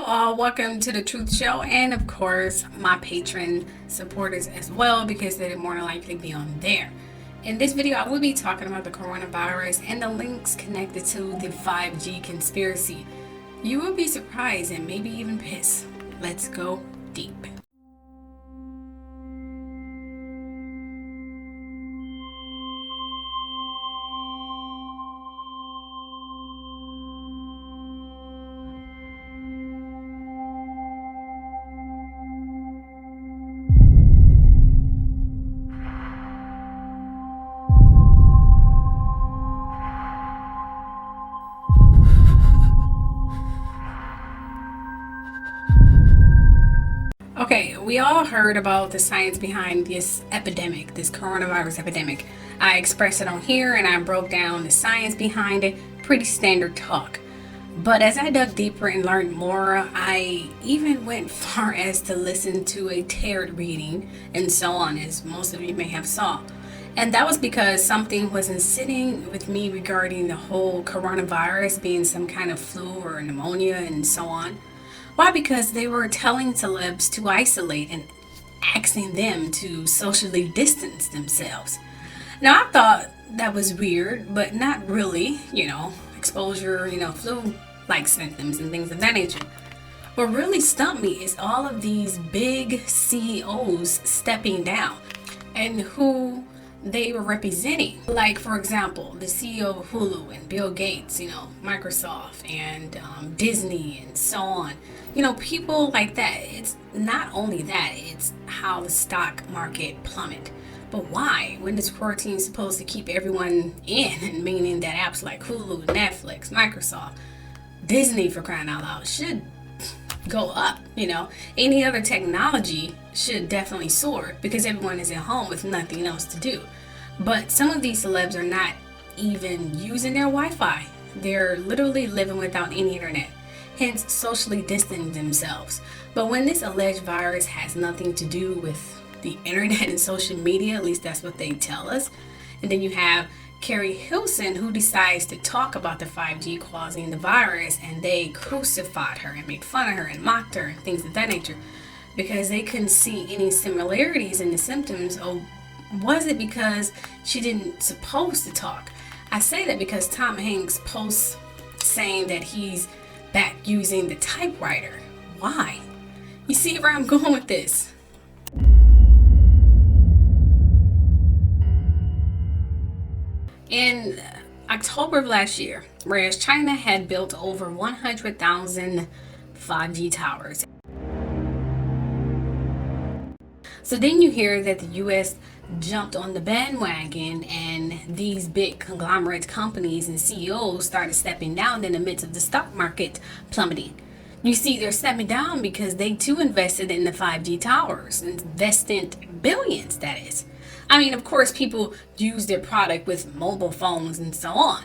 all, welcome to the Truth Show, and of course my patron supporters as well, because they're more than likely be on there. In this video I will be talking about the coronavirus and the links connected to the 5G conspiracy. You will be surprised and maybe even pissed. Let's go deep. Okay, we all heard about the science behind this epidemic, this coronavirus epidemic. I expressed it on here and I broke down the science behind it, pretty standard talk. But as I dug deeper and learned more, I even went far as to listen to a tarot reading and so on, as most of you may have saw. And that was because something wasn't sitting with me regarding the whole coronavirus being some kind of flu or pneumonia and so on. Why? Because they were telling celebs to isolate and asking them to socially distance themselves. Now, I thought that was weird, but not really, exposure, flu-like symptoms and things of that nature. What really stumped me is all of these big CEOs stepping down and who they were representing. Like, for example, the CEO of Hulu and Bill Gates, Microsoft and Disney and so on. People like that. It's not only that, it's how the stock market plummet. But why? When this quarantine is supposed to keep everyone in, meaning that apps like Hulu, Netflix, Microsoft, Disney, for crying out loud, should go up. Any other technology should definitely soar because everyone is at home with nothing else to do. But some of these celebs are not even using their Wi-Fi. They're literally living without any internet, hence socially distancing themselves. But when this alleged virus has nothing to do with the internet and social media, at least that's what they tell us, and then you have Carrie Hilson, who decides to talk about the 5G causing the virus, and they crucified her and made fun of her and mocked her and things of that nature because they couldn't see any similarities in the symptoms. Or was it because she didn't supposed to talk? I say that because Tom Hanks posts saying that he's back using the typewriter. Why? You see where I'm going with this? In October of last year, whereas China had built over 100,000 5G towers. So then you hear that the US jumped on the bandwagon and these big conglomerate companies and CEOs started stepping down in the midst of the stock market plummeting. You see, they're stepping down because they too invested in the 5G towers, invested billions, that is. I mean, of course, people use their product with mobile phones and so on.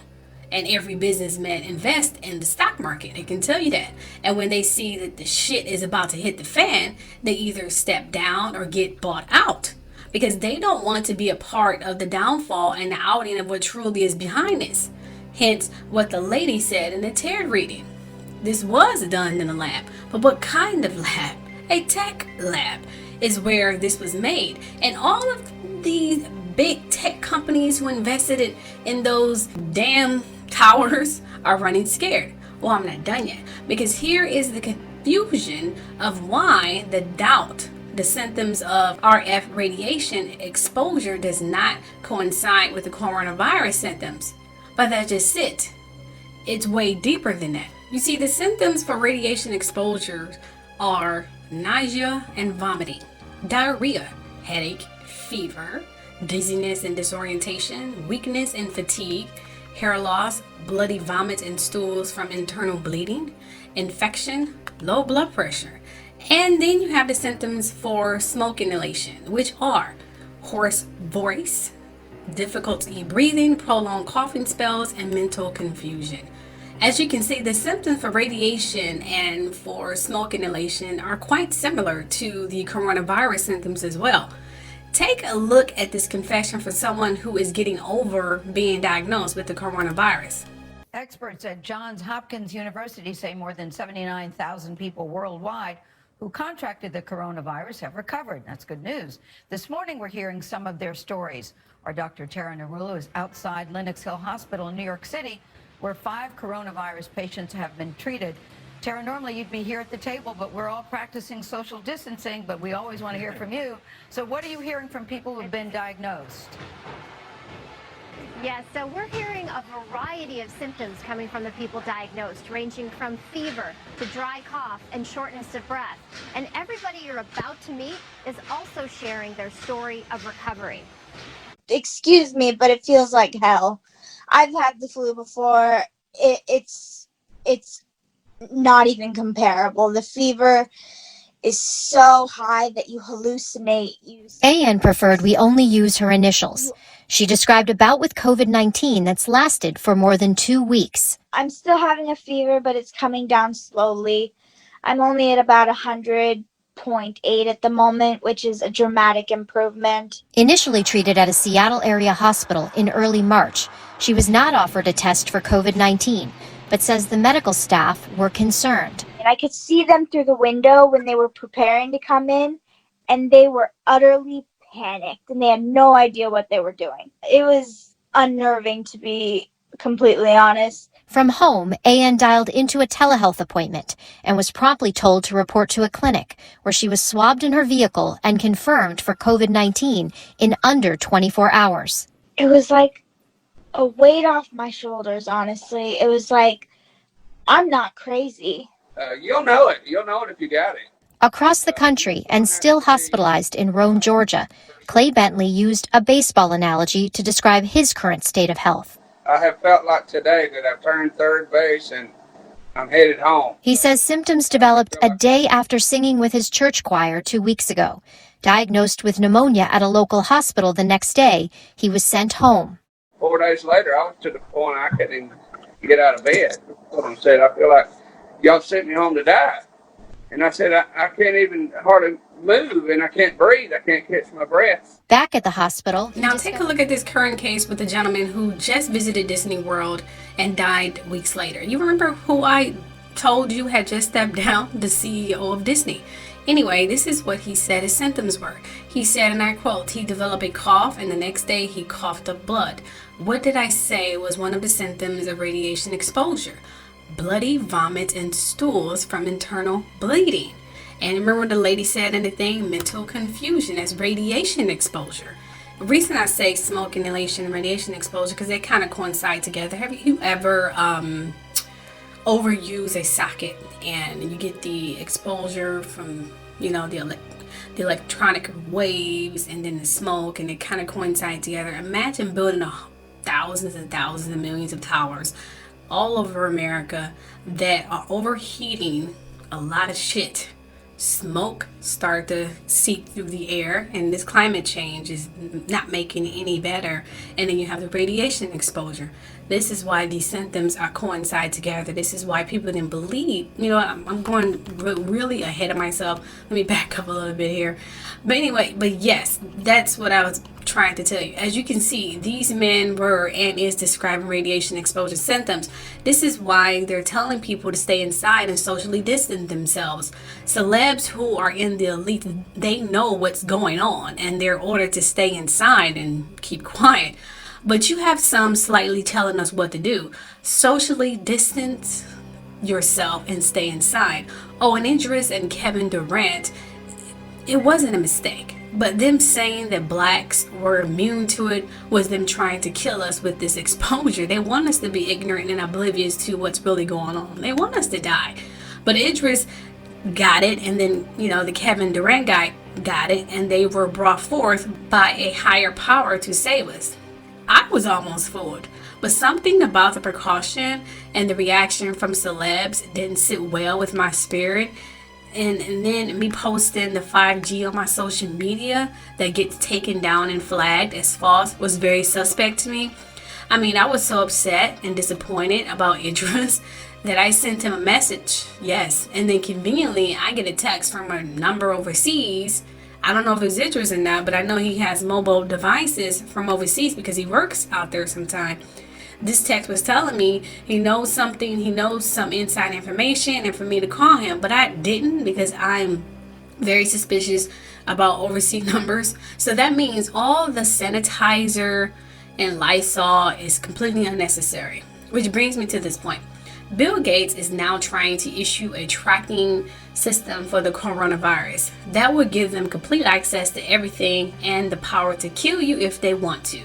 And every businessman invests in the stock market. I can tell you that. And when they see that the shit is about to hit the fan, they either step down or get bought out because they don't want to be a part of the downfall and the outing of what truly is behind this. Hence, what the lady said in the tarot reading. This was done in a lab. But what kind of lab? A tech lab is where this was made. And all of these big tech companies who invested in those damn towers are running scared. Well, I'm not done yet, because here is the confusion of why the doubt, the symptoms of RF radiation exposure does not coincide with the coronavirus symptoms. But that's just it. It's way deeper than that. You see, the symptoms for radiation exposure are nausea and vomiting, diarrhea, headache, fever, dizziness and disorientation, weakness and fatigue, hair loss, bloody vomit and stools from internal bleeding, infection, low blood pressure. And then you have the symptoms for smoke inhalation, which are hoarse voice, difficulty breathing, prolonged coughing spells, and mental confusion. As you can see, the symptoms for radiation and for smoke inhalation are quite similar to the coronavirus symptoms as well. Take a look at this confession for someone who is getting over being diagnosed with the coronavirus. Experts at Johns Hopkins University say more than 79,000 people worldwide who contracted the coronavirus have recovered. That's good news. This morning, we're hearing some of their stories. Our Dr. Tara Narula is outside Lenox Hill Hospital in New York City, where 5 coronavirus patients have been treated. Tara, normally you'd be here at the table, but we're all practicing social distancing, but we always want to hear from you. So what are you hearing from people who've been diagnosed? Yes, so we're hearing a variety of symptoms coming from the people diagnosed, ranging from fever to dry cough and shortness of breath. And everybody you're about to meet is also sharing their story of recovery. Excuse me, but it feels like hell. I've had the flu before. It's not even comparable. The fever is so high that you hallucinate. Ann preferred we only use her initials. She described a bout with COVID-19 that's lasted for more than 2 weeks. I'm still having a fever, but it's coming down slowly. I'm only at about 100.8 at the moment, which is a dramatic improvement. Initially treated at a Seattle area hospital in early March, she was not offered a test for COVID-19, but says the medical staff were concerned. And I could see them through the window when they were preparing to come in, and they were utterly panicked, and they had no idea what they were doing. It was unnerving, to be completely honest. From home, Ann dialed into a telehealth appointment and was promptly told to report to a clinic, where she was swabbed in her vehicle and confirmed for COVID-19 in under 24 hours. It was like a weight off my shoulders, honestly. It was like, I'm not crazy. You'll know it. You'll know it if you got it. Across the country and still hospitalized in Rome, Georgia, Clay Bentley used a baseball analogy to describe his current state of health. I have felt like today that I've turned third base and I'm headed home. He says symptoms developed a day after singing with his church choir 2 weeks ago. Diagnosed with pneumonia at a local hospital the next day, he was sent home. 4 days later, I was to the point I couldn't even get out of bed. I said, I feel like y'all sent me home to die. And I said, I can't even hardly move, and I can't breathe. I can't catch my breath. Back at the hospital. Now take a look at this current case with the gentleman who just visited Disney World and died weeks later. You remember who I told you had just stepped down? The CEO of Disney. Anyway, this is what he said his symptoms were. He said, and I quote, he developed a cough and the next day he coughed up blood. What did I say was one of the symptoms of radiation exposure? Bloody vomit and stools from internal bleeding. And remember the lady said in the thing, mental confusion as radiation exposure. The reason I say smoke inhalation and radiation exposure because they kind of coincide together. Have you ever overuse a socket and you get the exposure from, the electronic waves and then the smoke, and it kind of coincide together? Imagine building thousands and thousands and millions of towers all over America that are overheating a lot of shit. Smoke start to seep through the air, and this climate change is not making it any better. And then you have the radiation exposure. This is why these symptoms are coincide together. This is why people didn't believe. I'm going really ahead of myself. Let me back up a little bit here. But anyway, yes, that's what I was trying to tell you. As you can see, these men were and is describing radiation exposure symptoms. This is why they're telling people to stay inside and socially distance themselves. Celebs who are in the elite, they know what's going on and they're ordered to stay inside and keep quiet. But you have some slightly telling us what to do. Socially distance yourself and stay inside. Oh, and Idris and Kevin Durant, it wasn't a mistake. But them saying that blacks were immune to it was them trying to kill us with this exposure. They want us to be ignorant and oblivious to what's really going on. They want us to die. But Idris got it, and then, the Kevin Durant guy got it, and they were brought forth by a higher power to save us. I was almost fooled. But something about the precaution and the reaction from celebs didn't sit well with my spirit. And then me posting the 5G on my social media that gets taken down and flagged as false was very suspect to me. I mean, I was so upset and disappointed about Idris that I sent him a message, yes. And then conveniently, I get a text from a number overseas. I don't know if it's Idris or not, but I know he has mobile devices from overseas because he works out there sometime. this text was telling me he knows something, he knows some inside information, and for me to call him, but I didn't because I'm very suspicious about overseas numbers. So that means all the sanitizer and Lysol is completely unnecessary. Which brings me to this point. Bill Gates is now trying to issue a tracking system for the coronavirus that would give them complete access to everything and the power to kill you if they want to.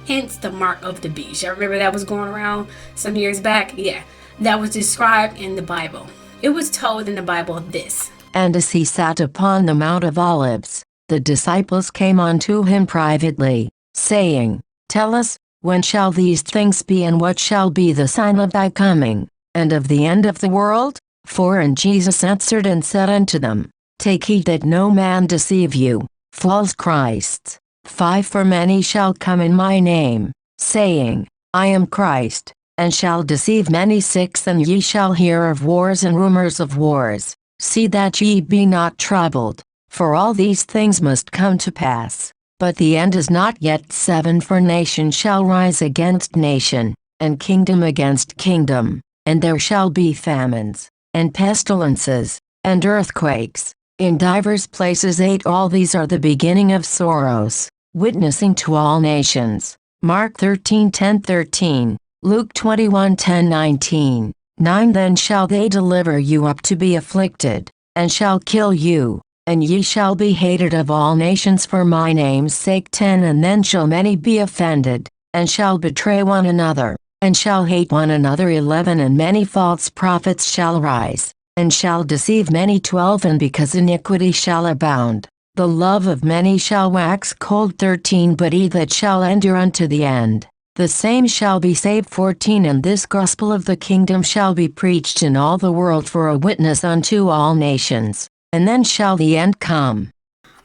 Hence the mark of the beast. I remember that was going around some years back. Yeah, that was described in the Bible. It was told in the Bible this. And as he sat upon the Mount of Olives, the disciples came unto him privately, saying, Tell us, when shall these things be, and what shall be the sign of thy coming, and of the end of the world? And Jesus answered and said unto them, Take heed that no man deceive you, false Christs. 5 For many shall come in my name, saying, I am Christ, and shall deceive many. 6 And ye shall hear of wars and rumors of wars. See that ye be not troubled, for all these things must come to pass, but the end is not yet. 7 For nation shall rise against nation, and kingdom against kingdom, and there shall be famines, and pestilences, and earthquakes, in divers places. 8 All these are the beginning of sorrows, witnessing to all nations. Mark 13:10-13, Luke 21:10-19. 9 Then shall they deliver you up to be afflicted, and shall kill you, and ye shall be hated of all nations for my name's sake. 10 And then shall many be offended, and shall betray one another, and shall hate one another. 11 And many false prophets shall rise, and shall deceive many. 12 And because iniquity shall abound, the love of many shall wax cold. 13 But he that shall endure unto the end, the same shall be saved. 14 And this gospel of the kingdom shall be preached in all the world for a witness unto all nations, and then shall the end come.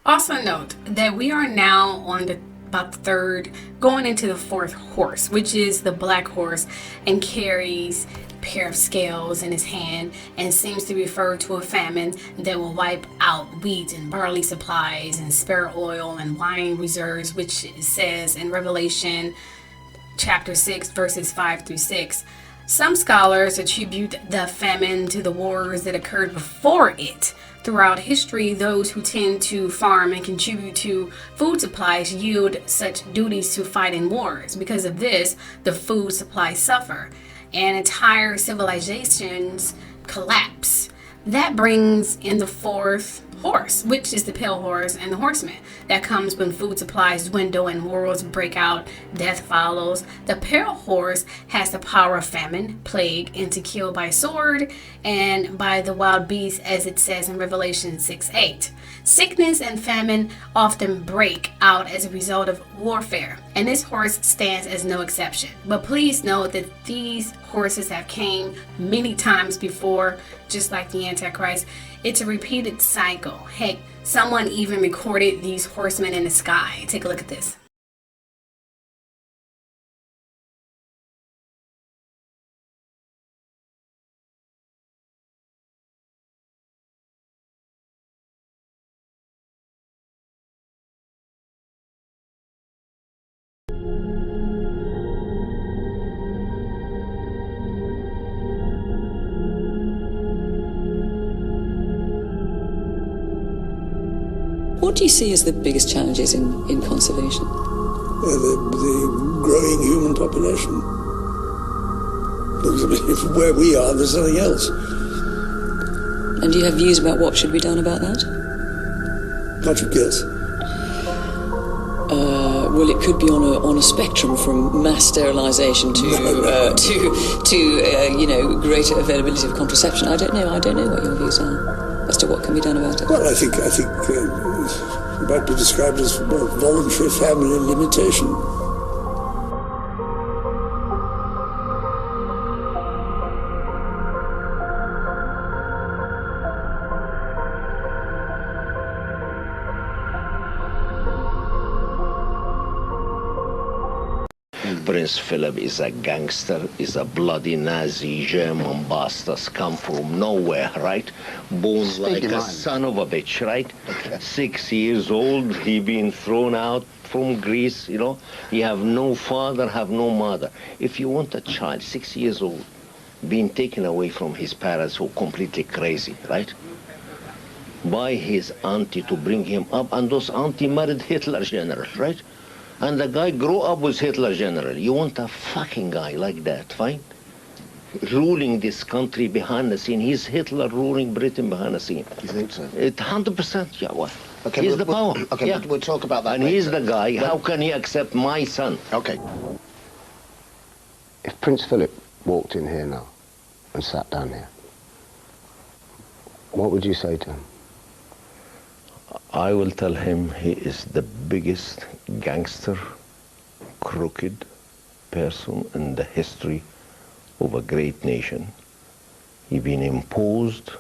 Also note that we are now on about the third, going into the fourth horse, which is the black horse, and carries a pair of scales in his hand and seems to refer to a famine that will wipe out wheat and barley supplies and spare oil and wine reserves, which it says in Revelation chapter 6 verses 5-6. Some scholars attribute the famine to the wars that occurred before it. Throughout history, those who tend to farm and contribute to food supplies yield such duties to fight in wars. Because of this, the food supplies suffer and entire civilizations collapse. That brings in the fourth horse, which is the pale horse and the horseman. That comes when food supplies dwindle and wars break out, death follows. The pale horse has the power of famine, plague, and to kill by sword and by the wild beasts, as it says in Revelation 6:8. Sickness and famine often break out as a result of warfare, and this horse stands as no exception. But please note that these horses have came many times before, just like the Antichrist. It's a repeated cycle. Heck, someone even recorded these horsemen in the sky. Take a look at this. What do you see as the biggest challenges in conservation? The growing human population. Because where we are, there's nothing else. And do you have views about what should be done about that? Not your guess. Well, it could be on a spectrum from mass sterilisation to greater availability of contraception. I don't know what your views are as to what can be done about it. Well, I think it might be described as voluntary family limitation. Prince Philip is a gangster, is a bloody Nazi, German bastard, come from nowhere, right? Born like a son of a bitch, right? 6 years old, he been thrown out from Greece, you know? He have no father, have no mother. If you want a child, 6 years old, being taken away from his parents who are completely crazy, right? By his auntie to bring him up, and those auntie married Hitler general, right? And the guy grew up with Hitler general. You want a fucking guy like that, fine? Ruling this country behind the scene. He's Hitler ruling Britain behind the scene. You think so? 100%, yeah, well. Okay, he's the power. Okay, yeah. we'll talk about that And later. he's the guy. How can he accept my son? Okay. If Prince Philip walked in here now and sat down here, what would you say to him? I will tell him he is the biggest gangster, crooked person in the history of a great nation. He been imposed,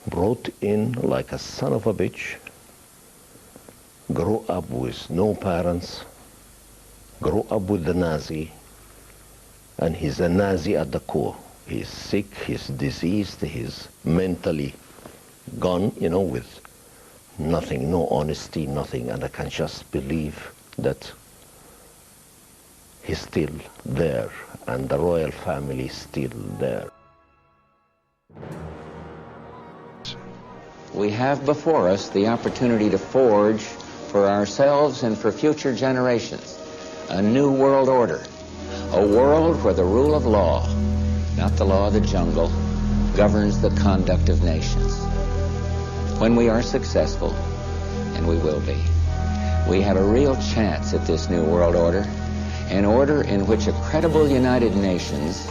brought in like a son of a bitch, grow up with no parents, grow up with the Nazi, and he's a Nazi at the core. He's sick, he's diseased, he's mentally gone, you know, with nothing, no honesty, nothing, and I can just believe that he's still there, and the royal family is still there. We have before us the opportunity to forge for ourselves and for future generations a new world order, a world where the rule of law, not the law of the jungle, governs the conduct of nations. When we are successful, and we will be, we have a real chance at this new world order, an order in which a credible United Nations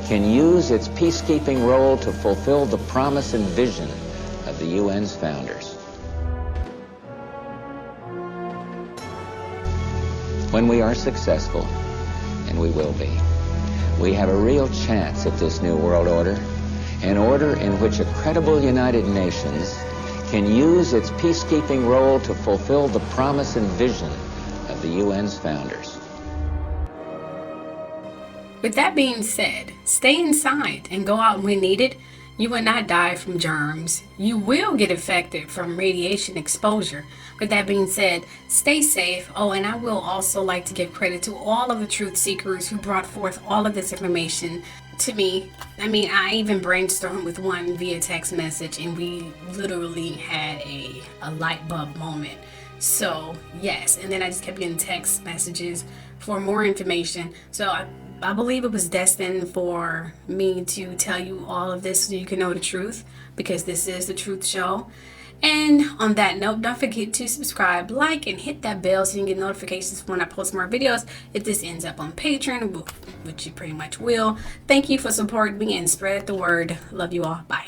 can use its peacekeeping role to fulfill the promise and vision of the UN's founders. When we are successful, and we will be, we have a real chance at this new world order, an order in which a credible United Nations can use its peacekeeping role to fulfill the promise and vision of the UN's founders. With that being said, stay inside and go out when needed. You will not die from germs. You will get affected from radiation exposure. With that being said, stay safe. Oh, and I will also like to give credit to all of the truth seekers who brought forth all of this information to me. I mean, I even brainstormed with one via text message, and we literally had a light bulb moment. So yes, and then I just kept getting text messages for more information. So I believe it was destined for me to tell you all of this so you can know the truth, because this is the Truth Show. And on that note, don't forget to subscribe, like, and hit that bell so you can get notifications when I post more videos. If this ends up on Patreon, which you pretty much will, thank you for supporting me and spread the word. Love you all. Bye.